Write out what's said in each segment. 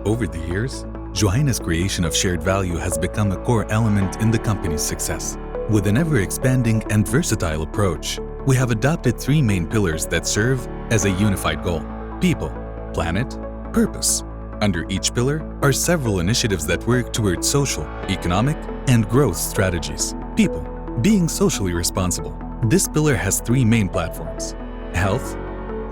Over the years, Juhayna's creation of shared value has become a core element in the company's success. With an ever-expanding and versatile approach, we have adopted three main pillars that serve as a unified goal: people, planet, purpose. Under each pillar are several initiatives that work towards social, economic, and growth strategies. People, being socially responsible. This pillar has three main platforms: health,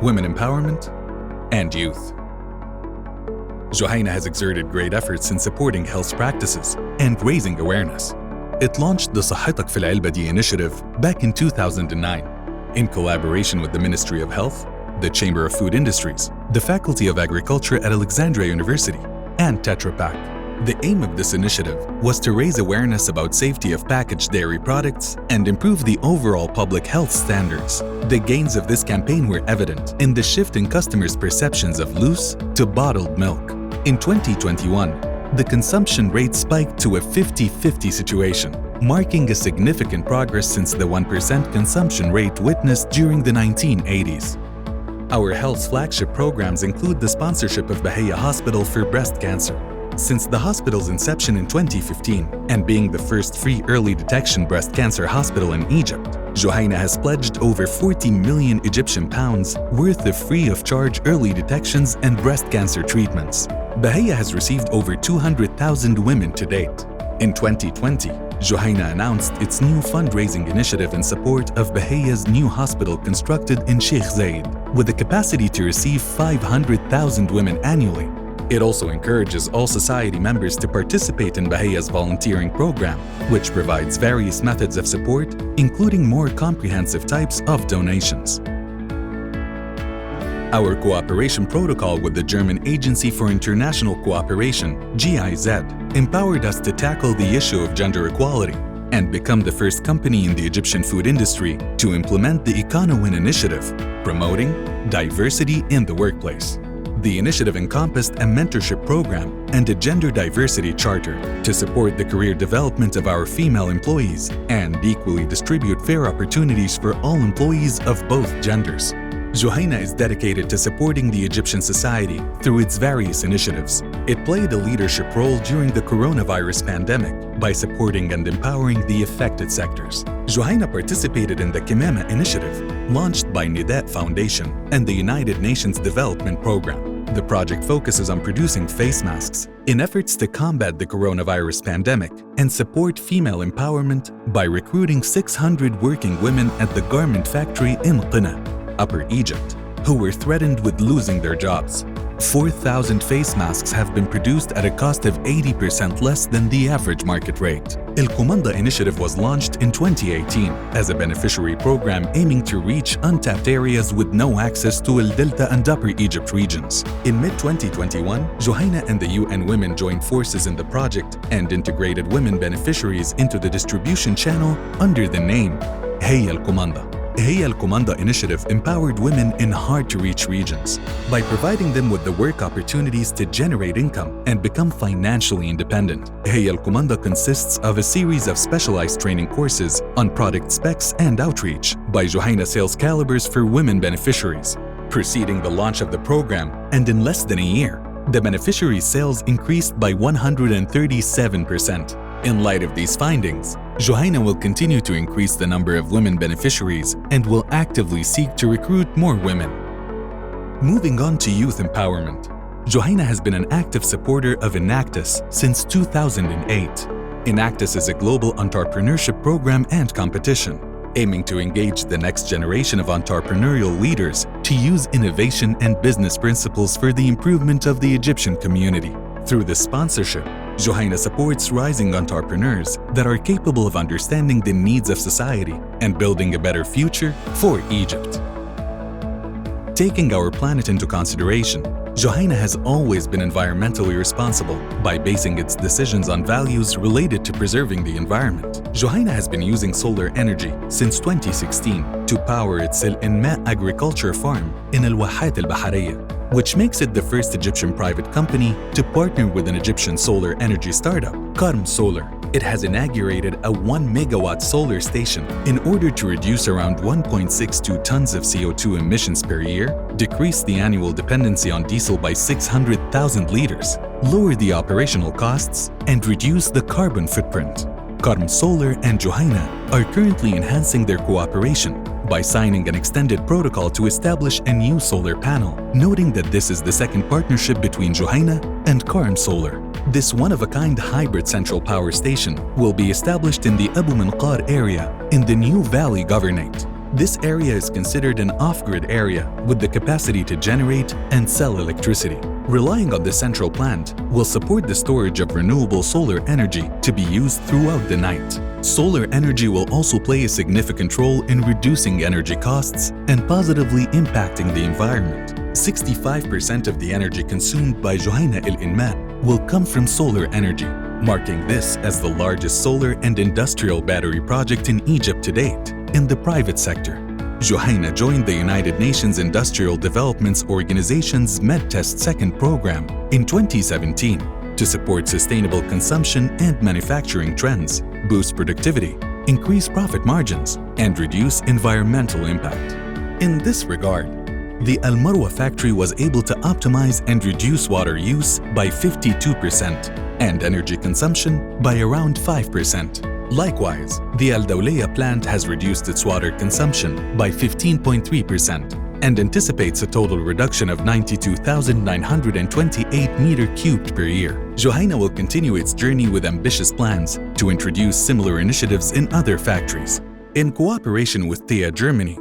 women empowerment, and youth. Juhayna has exerted great efforts in supporting health practices and raising awareness. It launched the صحتك في العلبة دي initiative back in 2009 in collaboration with the Ministry of Health, the Chamber of Food Industries, the Faculty of Agriculture at Alexandria University, and Tetra Pak. The aim of this initiative was to raise awareness about safety of packaged dairy products and improve the overall public health standards. The gains of this campaign were evident in the shift in customers' perceptions of loose to bottled milk. In 2021, the consumption rate spiked to a 50-50 situation, marking a significant progress since the 1% consumption rate witnessed during the 1980s. Our health flagship programs include the sponsorship of Bahia Hospital for breast cancer. Since the hospital's inception in 2015 and being the first free early detection breast cancer hospital in Egypt, Juhayna has pledged over 40 million Egyptian pounds worth of free of charge early detections and breast cancer treatments. Bahia has received over 200,000 women to date. In 2020, Juhayna announced its new fundraising initiative in support of Bahia's new hospital constructed in Sheikh Zayed, with the capacity to receive 500,000 women annually. It also encourages all society members to participate in Bahia's volunteering program, which provides various methods of support, including more comprehensive types of donations. Our cooperation protocol with the German Agency for International Cooperation, GIZ, empowered us to tackle the issue of gender equality and become the first company in the Egyptian food industry to implement the EconoWin initiative, promoting diversity in the workplace. The initiative encompassed a mentorship program and a gender diversity charter to support the career development of our female employees and equally distribute fair opportunities for all employees of both genders. Juhayna is dedicated to supporting the Egyptian society through its various initiatives. It played a leadership role during the coronavirus pandemic by supporting and empowering the affected sectors. Juhayna participated in the Kimama initiative, launched by Nidat Foundation and the United Nations Development Programme. The project focuses on producing face masks in efforts to combat the coronavirus pandemic and support female empowerment by recruiting 600 working women at the garment factory in Qina, Upper Egypt, who were threatened with losing their jobs. 4,000 face masks have been produced at a cost of 80% less than the average market rate. El Kumanda initiative was launched in 2018 as a beneficiary program aiming to reach untapped areas with no access to El Delta and Upper Egypt regions. In mid-2021, Juhayna and the UN Women joined forces in the project and integrated women beneficiaries into the distribution channel under the name Hey El Kumanda. Hey El Kumanda initiative empowered women in hard-to-reach regions by providing them with the work opportunities to generate income and become financially independent. Hey El Kumanda consists of a series of specialized training courses on product specs and outreach by Juhayna sales calibers for women beneficiaries. Preceding the launch of the program, and in less than a year, the beneficiaries' sales increased by 137%. In light of these findings, Juhayna will continue to increase the number of women beneficiaries and will actively seek to recruit more women. Moving on to youth empowerment, Juhayna has been an active supporter of Enactus since 2008. Enactus is a global entrepreneurship program and competition, aiming to engage the next generation of entrepreneurial leaders to use innovation and business principles for the improvement of the Egyptian community. Through this sponsorship, Juhayna supports rising entrepreneurs that are capable of understanding the needs of society and building a better future for Egypt. Taking our planet into consideration, Juhayna has always been environmentally responsible by basing its decisions on values related to preserving the environment. Juhayna has been using solar energy since 2016 to power its El Inma agriculture farm in Al Wahat Al Bahariya, which makes it the first Egyptian private company to partner with an Egyptian solar energy startup, Karm Solar. It has inaugurated a 1 megawatt solar station in order to reduce around 1.62 tons of CO2 emissions per year, decrease the annual dependency on diesel by 600,000 liters, lower the operational costs, and reduce the carbon footprint. Karm Solar and Juhayna are currently enhancing their cooperation by signing an extended protocol to establish a new solar panel, noting that this is the second partnership between Juhayna and Karm Solar. This one-of-a-kind hybrid central power station will be established in the Abu Minqar area in the New Valley Governorate. This area is considered an off-grid area with the capacity to generate and sell electricity. Relying on the central plant will support the storage of renewable solar energy to be used throughout the night. Solar energy will also play a significant role in reducing energy costs and positively impacting the environment. 65% of the energy consumed by Juhayna Al Inmat will come from solar energy, marking this as the largest solar and industrial battery project in Egypt to date in the private sector. Juhayna joined the United Nations Industrial Development Organization's MedTest Second program in 2017 to support sustainable consumption and manufacturing trends, boost productivity, increase profit margins, and reduce environmental impact. In this regard, the Al Marwa factory was able to optimize and reduce water use by 52% and energy consumption by around 5%. Likewise, the Al Dawliya plant has reduced its water consumption by 15.3% and anticipates a total reduction of 92,928 meter cubed per year. Juhayna will continue its journey with ambitious plans to introduce similar initiatives in other factories. In cooperation with TEA Germany,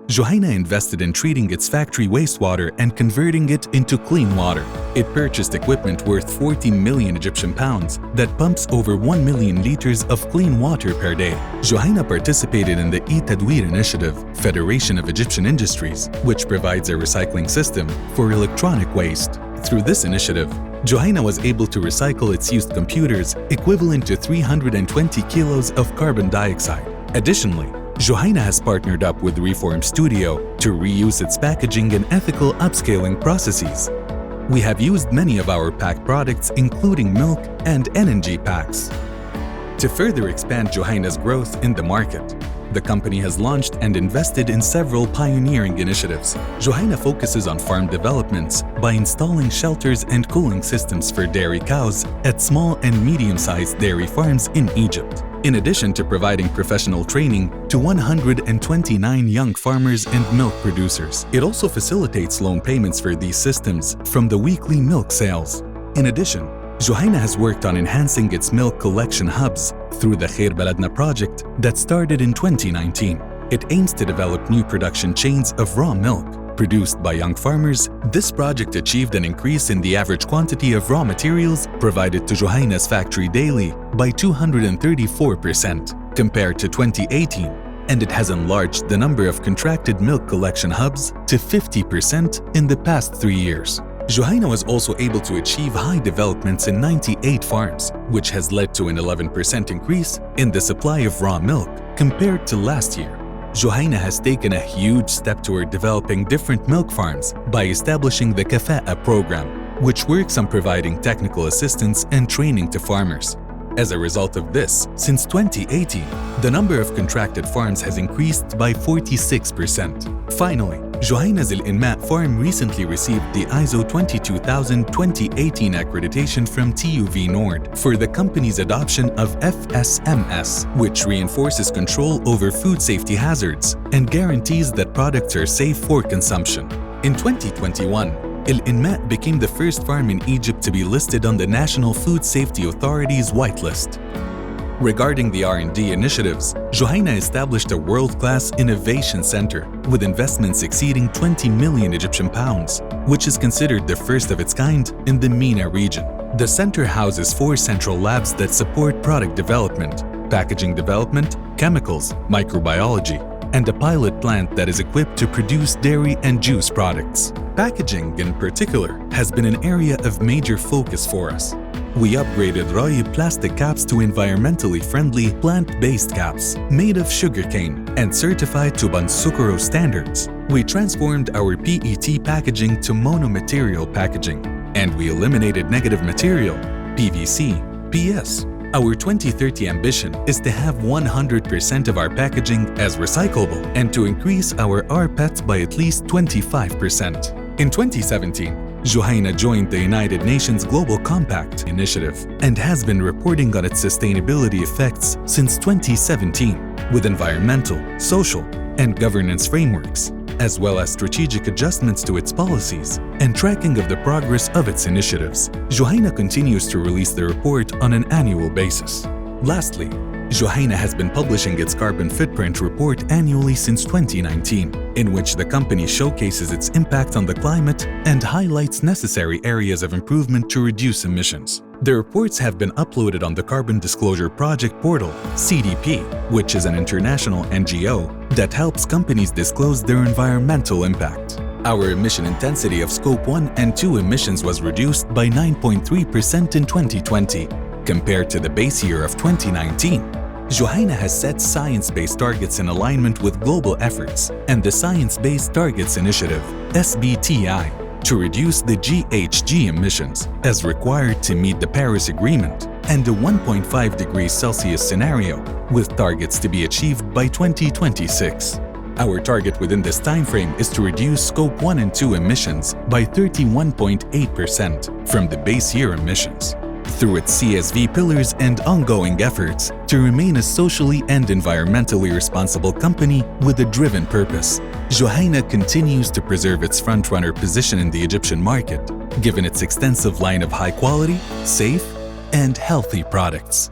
Juhayna invested in treating its factory wastewater and converting it into clean water. It purchased equipment worth 40 million Egyptian pounds that pumps over 1 million liters of clean water per day. Juhayna participated in the E-Tadweer initiative, Federation of Egyptian Industries, which provides a recycling system for electronic waste. Through this initiative, Juhayna was able to recycle its used computers equivalent to 320 kilos of carbon dioxide. Additionally, Juhayna has partnered up with Reform Studio to reuse its packaging and ethical upscaling processes. We have used many of our pack products, including milk and NNG packs. To further expand Juhayna's growth in the market, the company has launched and invested in several pioneering initiatives. Juhayna focuses on farm developments by installing shelters and cooling systems for dairy cows at small and medium-sized dairy farms in Egypt, in addition to providing professional training to 129 young farmers and milk producers. It also facilitates loan payments for these systems from the weekly milk sales. In addition, Juhayna has worked on enhancing its milk collection hubs through the Khair Baladna project that started in 2019. It aims to develop new production chains of raw milk produced by young farmers. This project achieved an increase in the average quantity of raw materials provided to Juhayna's factory daily by 234% compared to 2018, and it has enlarged the number of contracted milk collection hubs to 50% in the past 3 years. Juhayna was also able to achieve high developments in 98 farms, which has led to an 11% increase in the supply of raw milk compared to last year. Juhayna has taken a huge step toward developing different milk farms by establishing the Kafa'a program, which works on providing technical assistance and training to farmers. As a result of this, since 2018, the number of contracted farms has increased by 46%. Finally, Juhayna's Al Inmat farm recently received the ISO 22000-2018 accreditation from TUV Nord for the company's adoption of FSMS, which reinforces control over food safety hazards and guarantees that products are safe for consumption. In 2021, Al Inmat became the first farm in Egypt to be listed on the National Food Safety Authority's whitelist. Regarding the R&D initiatives, Juhayna established a world-class innovation center with investments exceeding 20 million Egyptian pounds, which is considered the first of its kind in the MENA region. The center houses 4 central labs that support product development, packaging development, chemicals, microbiology, and a pilot plant that is equipped to produce dairy and juice products. Packaging, in particular, has been an area of major focus for us. We upgraded Rayi plastic caps to environmentally friendly plant-based caps made of sugarcane and certified to Bansukuro standards. We transformed our PET packaging to monomaterial packaging, and we eliminated negative material, PVC, PS. Our 2030 ambition is to have 100% of our packaging as recyclable and to increase our rPET by at least 25%. In 2017, Juhayna joined the United Nations Global Compact initiative and has been reporting on its sustainability effects since 2017 with environmental, social, and governance frameworks, as well as strategic adjustments to its policies and tracking of the progress of its initiatives. Juhayna continues to release the report on an annual basis. Lastly, Juhayna has been publishing its carbon footprint report annually since 2019, in which the company showcases its impact on the climate and highlights necessary areas of improvement to reduce emissions. The reports have been uploaded on the Carbon Disclosure Project portal, CDP, which is an international NGO that helps companies disclose their environmental impact. Our emission intensity of Scope 1 and 2 emissions was reduced by 9.3% in 2020, compared to the base year of 2019. Juhayna has set science-based targets in alignment with global efforts and the Science-Based Targets Initiative, SBTI, to reduce the GHG emissions as required to meet the Paris Agreement and the 1.5 degrees Celsius scenario, with targets to be achieved by 2026. Our target within this timeframe is to reduce Scope 1 and 2 emissions by 31.8% from the base year emissions, through its CSV pillars and ongoing efforts to remain a socially and environmentally responsible company with a driven purpose. Juhayna continues to preserve its frontrunner position in the Egyptian market, given its extensive line of high-quality, safe, and healthy products.